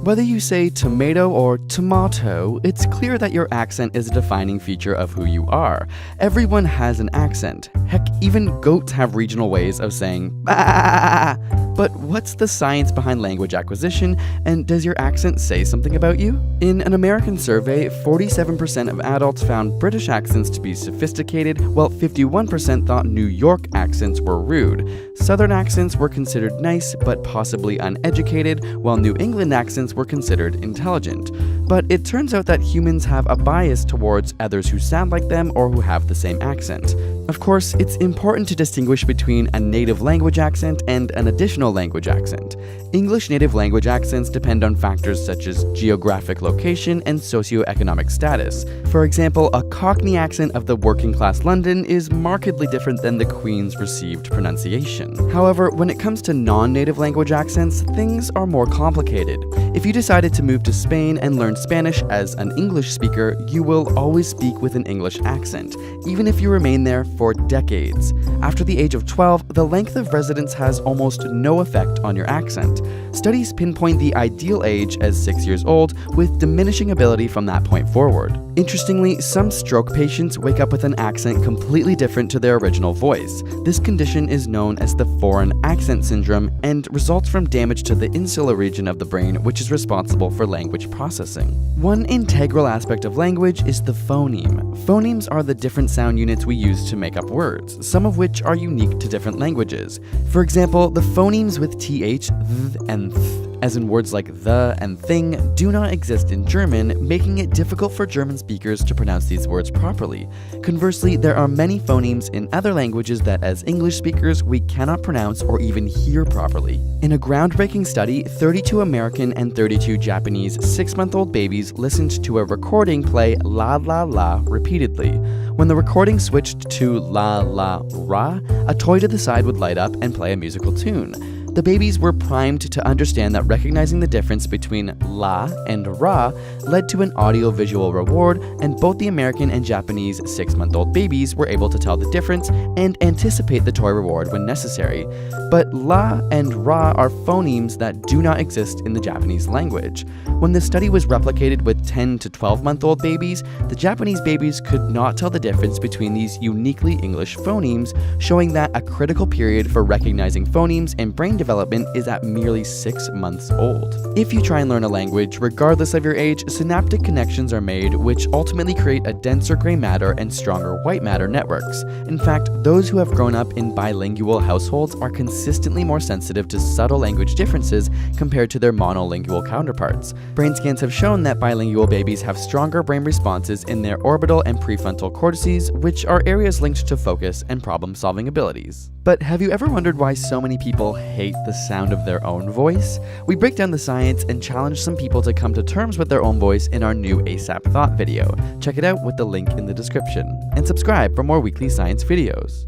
Whether you say tomato or tomato, it's clear that your accent is a defining feature of who you are. Everyone has an accent. Heck, even goats have regional ways of saying bah. But what's the science behind language acquisition, and does your accent say something about you? In an American survey, 47% of adults found British accents to be sophisticated, while 51% thought New York accents were rude. Southern accents were considered nice, but possibly uneducated, while New England accents were considered intelligent. But it turns out that humans have a bias towards others who sound like them or who have the same accent. Of course, it's important to distinguish between a native language accent and an additional language accent. English native language accents depend on factors such as geographic location and socioeconomic status. For example, a Cockney accent of the working class London is markedly different than the Queen's received pronunciation. However, when it comes to non-native language accents, things are more complicated. If you decided to move to Spain and learn Spanish as an English speaker, you will always speak with an English accent, even if you remain there for decades. After the age of 12, the length of residence has almost no effect on your accent. Studies pinpoint the ideal age as 6 years old, with diminishing ability from that point forward. Interestingly, some stroke patients wake up with an accent completely different to their original voice. This condition is known as the foreign accent syndrome and results from damage to the insular region of the brain, which is responsible for language processing. One integral aspect of language is the phoneme. Phonemes are the different sound units we use to make up words, some of which are unique to different languages. For example, the phonemes with th, th, and th, as in words like the and thing, do not exist in German, making it difficult for German speakers to pronounce these words properly. Conversely, there are many phonemes in other languages that as English speakers we cannot pronounce or even hear properly. In a groundbreaking study, 32 American and 32 Japanese 6-month-old babies listened to a recording play la la la repeatedly. When the recording switched to la la ra, a toy to the side would light up and play a musical tune. The babies were primed to understand that recognizing the difference between la and ra led to an audio-visual reward, and both the American and Japanese 6-month-old babies were able to tell the difference and anticipate the toy reward when necessary. But la and ra are phonemes that do not exist in the Japanese language. When the study was replicated with 10 to 12-month-old babies, the Japanese babies could not tell the difference between these uniquely English phonemes, showing that a critical period for recognizing phonemes and brain development is at merely 6 months old. If you try and learn a language, regardless of your age, synaptic connections are made which ultimately create a denser gray matter and stronger white matter networks. In fact, those who have grown up in bilingual households are consistently more sensitive to subtle language differences compared to their monolingual counterparts. Brain scans have shown that bilingual babies have stronger brain responses in their orbital and prefrontal cortices, which are areas linked to focus and problem-solving abilities. But have you ever wondered why so many people hate the sound of their own voice? We break down the science and challenge some people to come to terms with their own voice in our new ASAP Thought video. Check it out with the link in the description. And subscribe for more weekly science videos.